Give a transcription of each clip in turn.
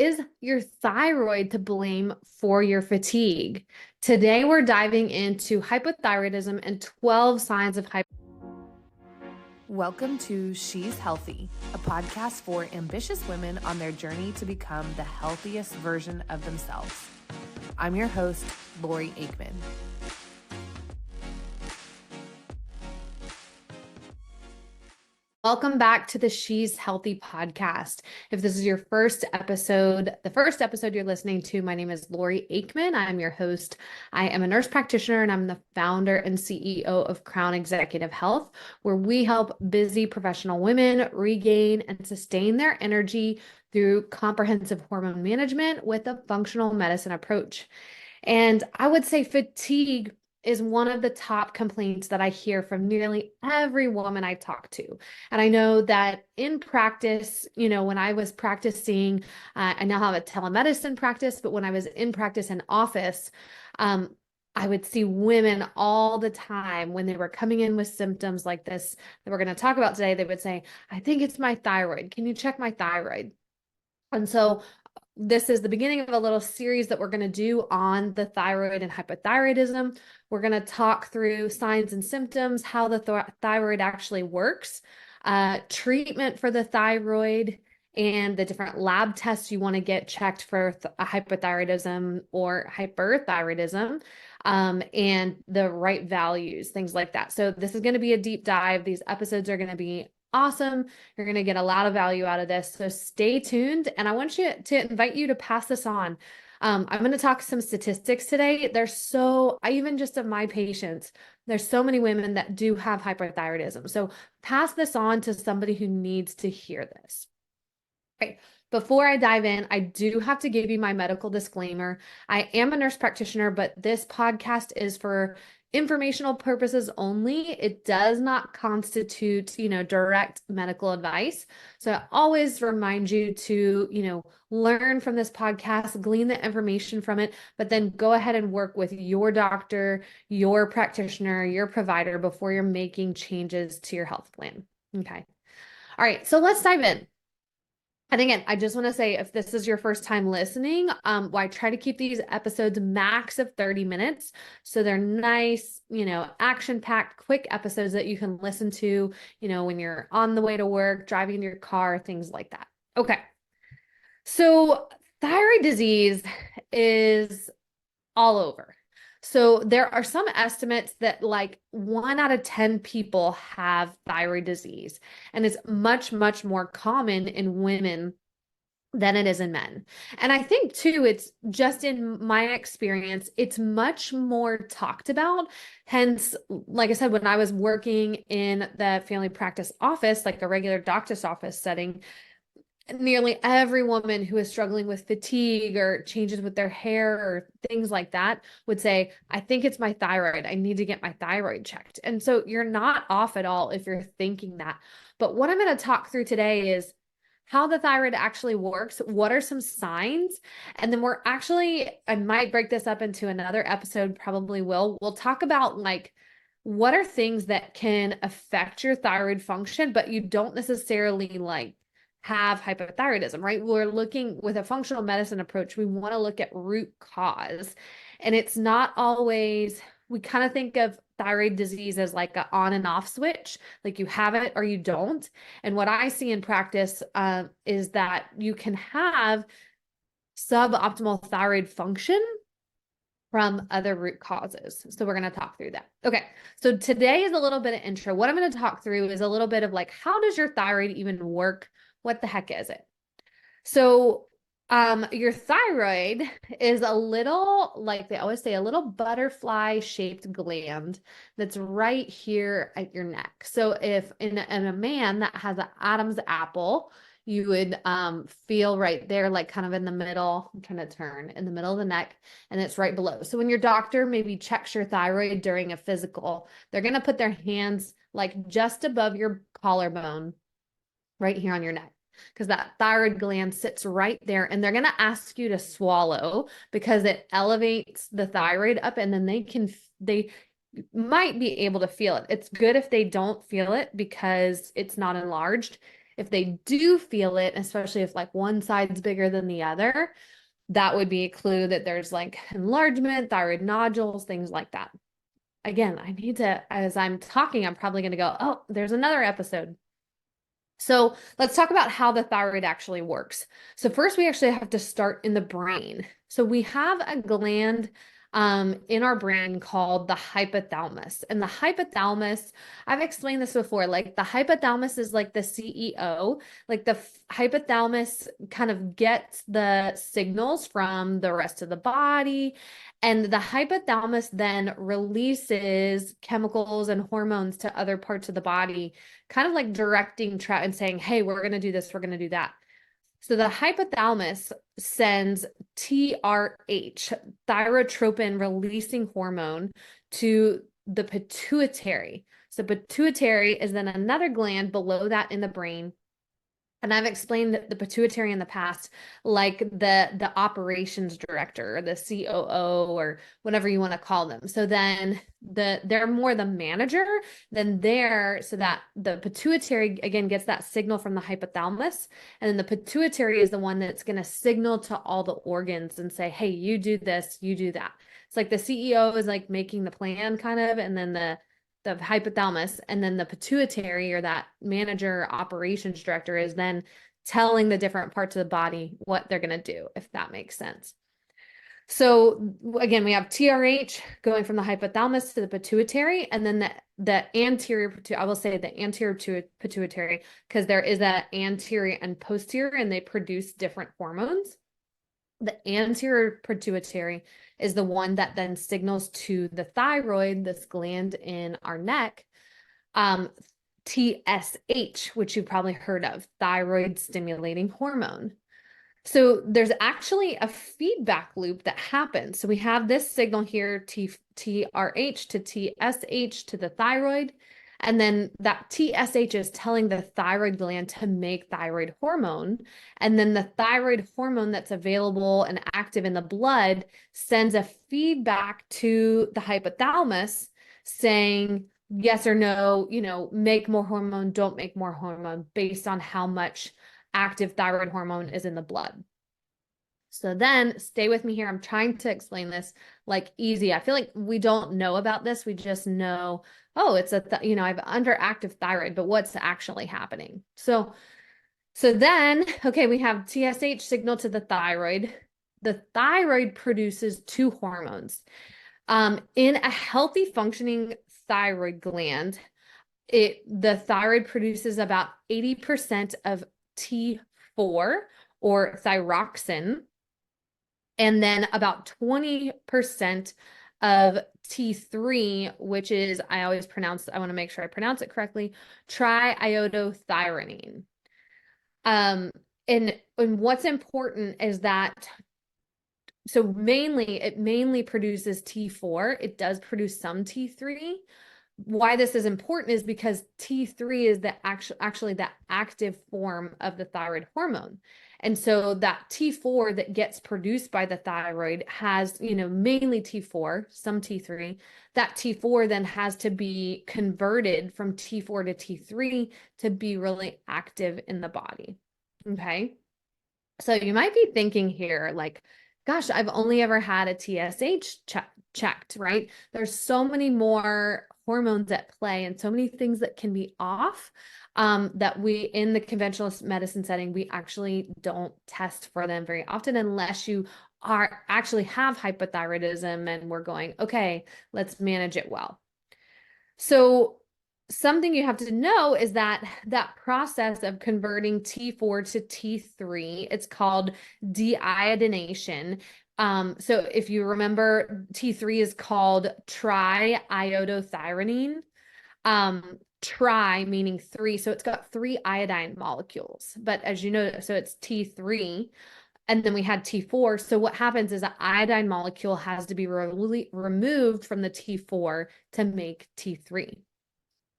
Is your thyroid to blame for your fatigue? Today, we're diving into hypothyroidism and 12 signs of hypothyroidism. Welcome to She's Healthy, a podcast for ambitious women on their journey to become the healthiest version of themselves. I'm your host, Lori Aikman. Welcome back to the She's Healthy podcast. If this is your first episode, the first episode you're listening to, my name is Lori Aikman. I'm your host. I am a nurse practitioner and I'm the founder and CEO of Crown Executive Health, where we help busy professional women regain and sustain their energy through comprehensive hormone management with a functional medicine approach. And I would say fatigue is one of the top complaints that I hear from nearly every woman I talk to. And I know that in practice, when I was practicing, I now have a telemedicine practice, but when I was in practice in office, I would see women all the time when they were coming in with symptoms like this that we're going to talk about today. They would say, I think it's my thyroid. Can you check my thyroid? And so this is the beginning of a little series that we're going to do on the thyroid and hypothyroidism. We're going to talk through signs and symptoms, how the thyroid actually works, treatment for the thyroid, and the different lab tests you want to get checked for hypothyroidism or hyperthyroidism, and the right values, things like that. So this is going to be a deep dive. These episodes are going to be awesome. You're going to get a lot of value out of this. So stay tuned. And I want you to invite you to pass this on. I'm going to talk some statistics today. Even just of my patients, there's so many women that do have hypothyroidism. So pass this on to somebody who needs to hear this. Okay. Before I dive in, I do have to give you my medical disclaimer. I am a nurse practitioner, but this podcast is for informational purposes only. It does not constitute, direct medical advice. So I always remind you to, learn from this podcast, glean the information from it, but then go ahead and work with your doctor, your practitioner, your provider before you're making changes to your health plan. Okay. All right. So let's dive in. And again, I just want to say, if this is your first time listening, I try to keep these episodes max of 30 minutes. So they're nice, action-packed, quick episodes that you can listen to, when you're on the way to work, driving in your car, things like that. Okay. So thyroid disease is all over. So there are some estimates that like 1 out of 10 people have thyroid disease, and it's much, much more common in women than it is in men. And I think too, it's just in my experience, it's much more talked about. Hence, like I said, when I was working in the family practice office, like a regular doctor's office setting, nearly every woman who is struggling with fatigue or changes with their hair or things like that would say, I think it's my thyroid. I need to get my thyroid checked. And so you're not off at all if you're thinking that. But what I'm going to talk through today is how the thyroid actually works. What are some signs? And then I might break this up into another episode, probably will. We'll talk about like, what are things that can affect your thyroid function, but you don't necessarily like have hypothyroidism, right? We're looking with a functional medicine approach. We want to look at root cause. And it's not always, we kind of think of thyroid disease as like an on and off switch, like you have it or you don't. And what I see in practice is that you can have suboptimal thyroid function from other root causes. So we're going to talk through that. Okay. So today is a little bit of intro. What I'm going to talk through is a little bit of like, how does your thyroid even work? What the heck is it? So, your thyroid is a little, like they always say, a little butterfly shaped gland that's right here at your neck. So if in a man that has an Adam's apple, you would feel right there, like kind of in the middle. I'm trying to turn in the middle of the neck, and it's right below. So when your doctor maybe checks your thyroid during a physical, they're going to put their hands like just above your collarbone, right here on your neck, because that thyroid gland sits right there, and they're going to ask you to swallow because it elevates the thyroid up, and then they might be able to feel it. It's good if they don't feel it because it's not enlarged. If they do feel it, especially if like one side's bigger than the other, that would be a clue that there's like enlargement, thyroid nodules, things like that. Again, I need to, as I'm talking, I'm probably going to go, oh, there's another episode. So let's talk about how the thyroid actually works. So first, we actually have to start in the brain. So we have a gland in our brain called the hypothalamus. And the hypothalamus, I've explained this before, like the hypothalamus is like the CEO, like the hypothalamus kind of gets the signals from the rest of the body. And the hypothalamus then releases chemicals and hormones to other parts of the body, kind of like directing track and saying, hey, we're going to do this, we're going to do that. So the hypothalamus sends TRH, thyrotropin releasing hormone, to the pituitary. So pituitary is then another gland below that in the brain. And I've explained the pituitary in the past, like the operations director or the COO or whatever you want to call them. So then they're more the manager than so that the pituitary again gets that signal from the hypothalamus, and then the pituitary is the one that's going to signal to all the organs and say, hey, you do this, you do that. It's like the CEO is like making the plan kind of, and then the hypothalamus, and then the pituitary or that manager operations director is then telling the different parts of the body what they're going to do, if that makes sense. So again, we have TRH going from the hypothalamus to the pituitary, and then the anterior, I will say the anterior pituitary, because there is that anterior and posterior, and they produce different hormones. The anterior pituitary is the one that then signals to the thyroid, this gland in our neck, TSH, which you've probably heard of, thyroid stimulating hormone. So there's actually a feedback loop that happens. So we have this signal here, TRH to TSH to the thyroid. And then that TSH is telling the thyroid gland to make thyroid hormone. And then the thyroid hormone that's available and active in the blood sends a feedback to the hypothalamus saying, yes or no, make more hormone, don't make more hormone based on how much active thyroid hormone is in the blood. So then stay with me here. I'm trying to explain this like easy. I feel like we don't know about this. We just know, oh, it's I have underactive thyroid, but what's actually happening? So then, okay, we have TSH signal to the thyroid. The thyroid produces two hormones. In a healthy functioning thyroid gland, the thyroid produces about 80% of T4 or thyroxine, and then about 20% of T3, which is, I want to make sure I pronounce it correctly, triiodothyronine. And what's important is that, so it mainly produces T4. It does produce some T3. Why this is important is because T3 is actually the active form of the thyroid hormone. And so that T4 that gets produced by the thyroid has, mainly T4, some T3. That T4 then has to be converted from T4 to T3 to be really active in the body. Okay. So you might be thinking here, like, gosh, I've only ever had a TSH checked, right? There's so many more hormones at play and so many things that can be off that we, in the conventional medicine setting, we actually don't test for them very often unless you actually have hypothyroidism and we're going, okay, let's manage it well. So something you have to know is that process of converting T4 to T3, it's called deiodination. So if you remember, T3 is called triiodothyronine. Tri meaning three, so it's got 3 iodine molecules. But as you know, so it's T3, and then we had T4. So what happens is an iodine molecule has to be removed from the T4 to make T3.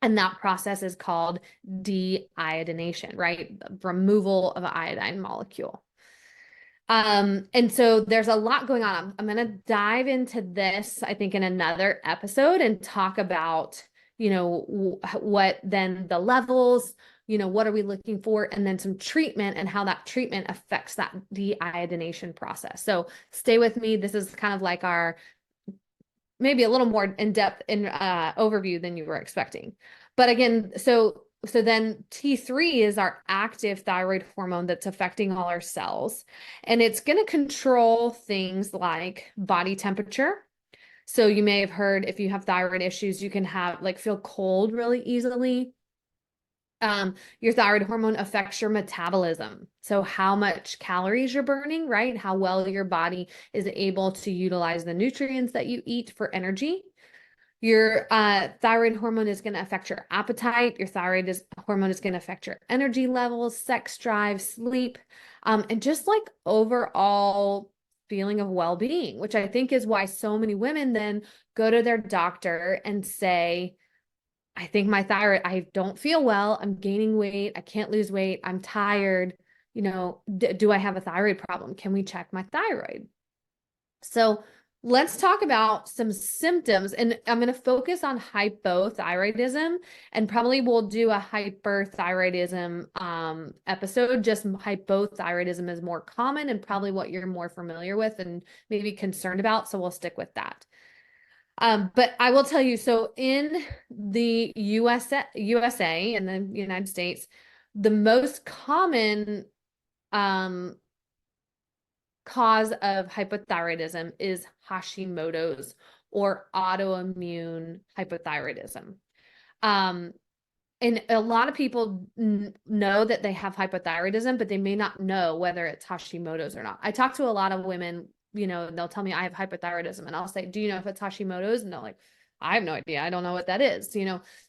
And that process is called deiodination, right? Removal of an iodine molecule. And so there's a lot going on. I'm going to dive into this, I think, in another episode and talk about, what then the levels, what are we looking for? And then some treatment and how that treatment affects that deiodination process. So stay with me. This is kind of like our maybe a little more in-depth overview than you were expecting. But again, so then T3 is our active thyroid hormone that's affecting all our cells. And it's going to control things like body temperature. So you may have heard if you have thyroid issues, you can feel cold really easily. Your thyroid hormone affects your metabolism. So how much calories you're burning, right? How well your body is able to utilize the nutrients that you eat for energy. Your thyroid hormone is going to affect your appetite. Your hormone is going to affect your energy levels, sex drive, sleep, and just like overall feeling of well-being, which I think is why so many women then go to their doctor and say, I think my thyroid, I don't feel well. I'm gaining weight. I can't lose weight. I'm tired. Do I have a thyroid problem? Can we check my thyroid? So let's talk about some symptoms, and I'm going to focus on hypothyroidism, and probably we'll do a hyperthyroidism episode. Just hypothyroidism is more common and probably what you're more familiar with and maybe concerned about. So we'll stick with that. But I will tell you, so in the USA and the United States, the most common cause of hypothyroidism is Hashimoto's or autoimmune hypothyroidism. And a lot of people know that they have hypothyroidism, but they may not know whether it's Hashimoto's or not. I talk to a lot of women, they'll tell me I have hypothyroidism, and I'll say, do you know if it's Hashimoto's? And they're like, I have no idea. I don't know what that is,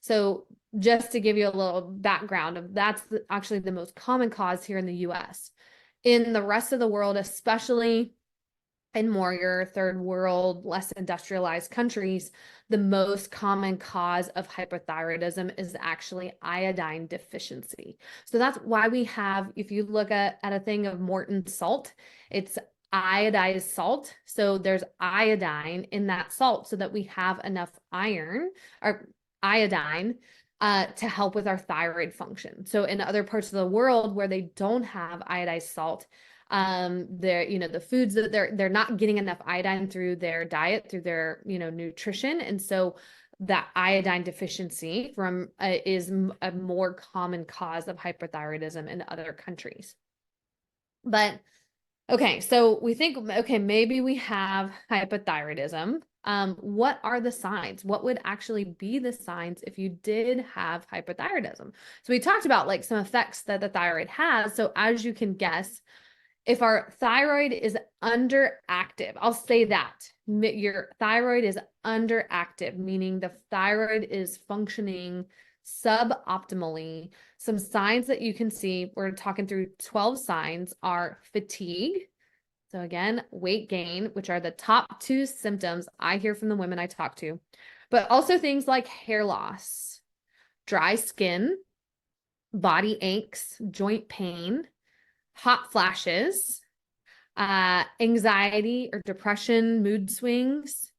So just to give you a little background of that's actually the most common cause here in the US. In the rest of the world, especially in more your third world, less industrialized countries, the most common cause of hypothyroidism is actually iodine deficiency. So that's why we have, if you look at a thing of Morton salt, it's iodized salt. So there's iodine in that salt so that we have enough iron or iodine to help with our thyroid function. So in other parts of the world where they don't have iodized salt, the foods that they're not getting enough iodine through their diet, through their, nutrition. And so that iodine deficiency is a more common cause of hyperthyroidism in other countries. But okay, so we think, okay, maybe we have hypothyroidism. What are the signs? What would actually be the signs if you did have hypothyroidism? So we talked about like some effects that the thyroid has. So as you can guess, if our thyroid is underactive, I'll say that your thyroid is underactive, meaning the thyroid is functioning suboptimally. Some signs that you can see, we're talking through 12 signs, are fatigue. So again, weight gain, which are the top two symptoms I hear from the women I talk to, but also things like hair loss, dry skin, body aches, joint pain, hot flashes, anxiety or depression, mood swings,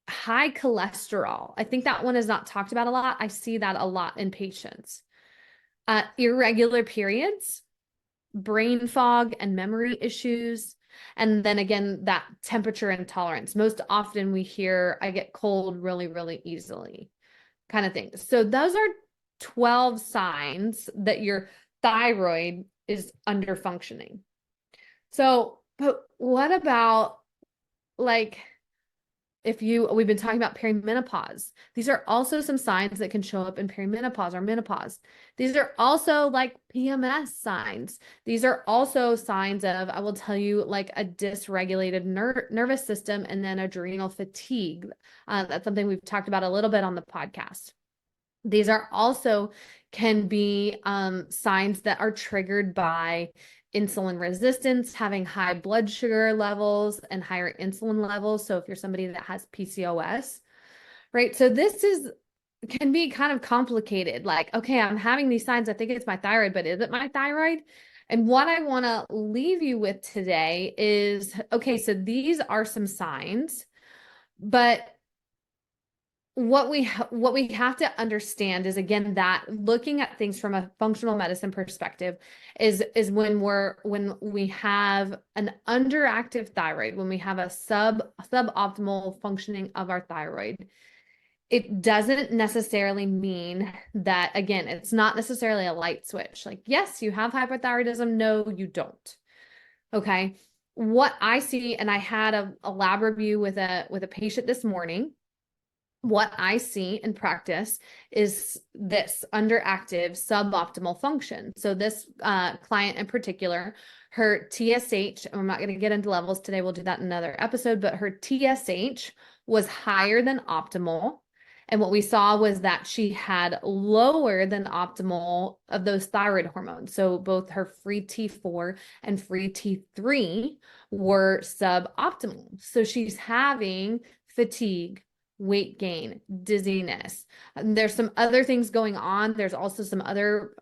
high cholesterol. I think that one is not talked about a lot. I see that a lot in patients. Irregular periods, brain fog and memory issues. And then again, that temperature intolerance. Most often we hear, I get cold really, really easily kind of thing. So those are 12 signs that your thyroid is under functioning. So, but what about like we've been talking about perimenopause. These are also some signs that can show up in perimenopause or menopause. These are also like PMS signs. These are also signs of, I will tell you, like a dysregulated nervous system and then adrenal fatigue. That's something we've talked about a little bit on the podcast. These are also can be signs that are triggered by insulin resistance, having high blood sugar levels and higher insulin levels. So if you're somebody that has PCOS, right? So can be kind of complicated. Like, okay, I'm having these signs. I think it's my thyroid, but is it my thyroid? And what I want to leave you with today is, okay, so these are some signs, but what we have to understand is, again, that looking at things from a functional medicine perspective is when we have an underactive thyroid, when we have a suboptimal functioning of our thyroid. It doesn't necessarily mean that, again, it's not necessarily a light switch. Like, yes, you have hypothyroidism. No, you don't. Okay. What I see, and I had a lab review with a patient this morning. What I see in practice is this underactive suboptimal function. So this client in particular, her TSH, I'm not going to get into levels today, we'll do that in another episode, but her TSH was higher than optimal. And what we saw was that she had lower than optimal of those thyroid hormones. So both her free T4 and free T3 were suboptimal. So she's having fatigue, weight gain, dizziness. There's some other things going on. There's also some other,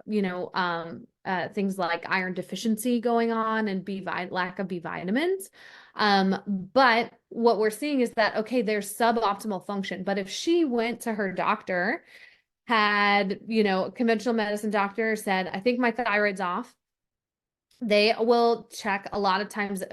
things like iron deficiency going on and lack of B vitamins. But what we're seeing is that, okay, there's suboptimal function. But if she went to her doctor, had, conventional medicine doctor said, I think my thyroid's off. They will check a lot of times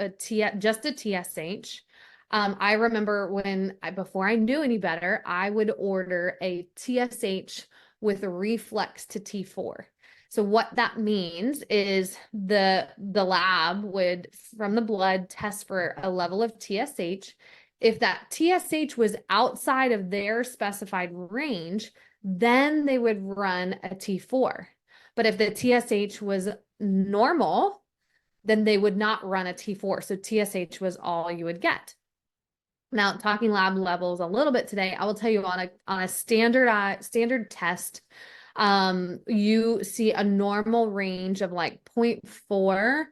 just a TSH. I remember before I knew any better, I would order a TSH with a reflex to T4. So what that means is the lab would, from the blood, test for a level of TSH. If that TSH was outside of their specified range, then they would run a T4. But if the TSH was normal, then they would not run a T4. So TSH was all you would get. Now, talking lab levels a little bit today, I will tell you on a standard test, you see a normal range of like 0.4,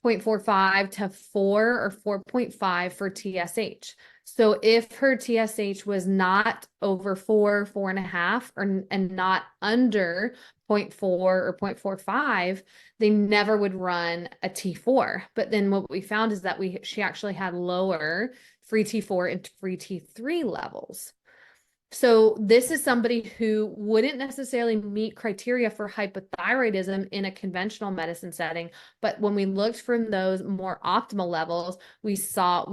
0.45 to 4 or 4.5 for TSH. So if her TSH was not over 4, 4.5, and not under 0.4 or 0.45, they never would run a T4. But then what we found is that she actually had lower free T4 and free T3 levels. So this is somebody who wouldn't necessarily meet criteria for hypothyroidism in a conventional medicine setting. But when we looked from those more optimal levels, we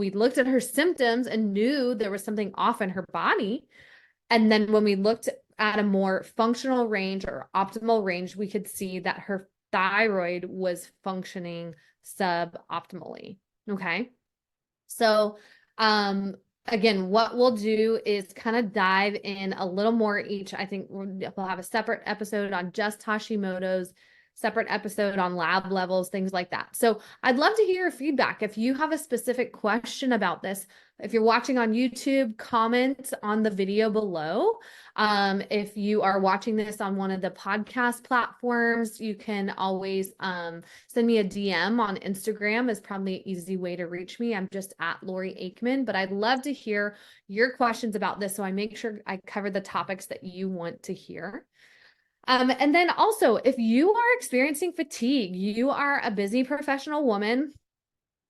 looked at her symptoms and knew there was something off in her body. And then when we looked at a more functional range or optimal range, we could see that her thyroid was functioning suboptimally. Okay. So, again, what we'll do is kind of dive in a little more each. I think we'll have a separate episode on just Hashimoto's, separate episode on lab levels, things like that. So I'd love to hear your feedback. If you have a specific question about this, if you're watching on YouTube, comment on the video below. If you are watching this on one of the podcast platforms, you can always send me a DM on Instagram is probably an easy way to reach me. I'm just at Lori Aikman, but I'd love to hear your questions about this, so I make sure I cover the topics that you want to hear. And then also, if you are experiencing fatigue, you are a busy professional woman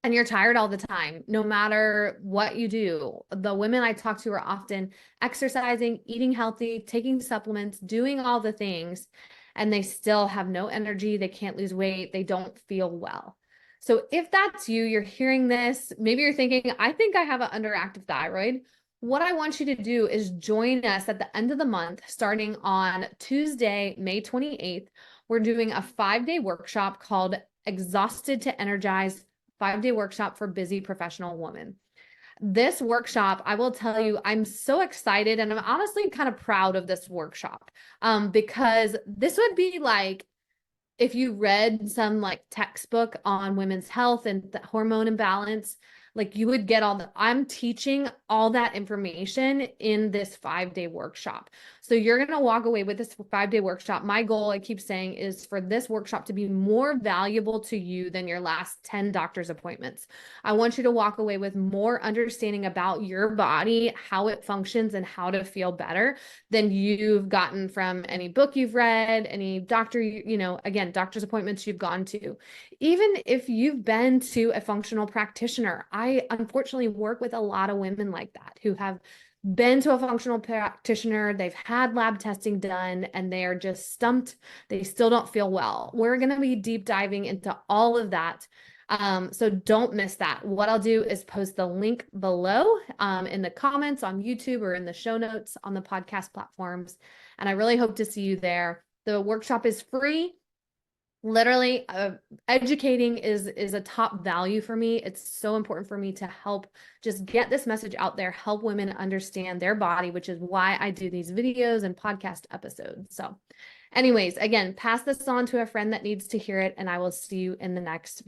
and you're tired all the time, no matter what you do. The women I talk to are often exercising, eating healthy, taking supplements, doing all the things, and they still have no energy. They can't lose weight. They don't feel well. So if that's you, you're hearing this, maybe you're thinking, I think I have an underactive thyroid. What I want you to do is join us at the end of the month, starting on Tuesday, May 28th. We're doing a 5-day workshop called Exhausted to Energize, 5-day workshop for busy professional women. This workshop, I will tell you, I'm so excited, and I'm honestly kind of proud of this workshop, because this would be like if you read some like textbook on women's health and the hormone imbalance. Like, you would get I'm teaching all that information in this 5-day workshop. So you're going to walk away with this 5-day workshop. My goal, I keep saying, is for this workshop to be more valuable to you than your last 10 doctor's appointments. I want you to walk away with more understanding about your body, how it functions, and how to feel better than you've gotten from any book you've read, any doctor, again, doctor's appointments you've gone to. Even if you've been to a functional practitioner, I unfortunately work with a lot of women like that who have been to a functional practitioner, they've had lab testing done, and they are just stumped. They still don't feel well. We're going to be deep diving into all of that. So don't miss that. What I'll do is post the link below in the comments on YouTube or in the show notes on the podcast platforms. And I really hope to see you there. The workshop is free. Literally, educating is a top value for me. It's so important for me to help just get this message out there, help women understand their body, which is why I do these videos and podcast episodes. So anyways, again, pass this on to a friend that needs to hear it, and I will see you in the next video.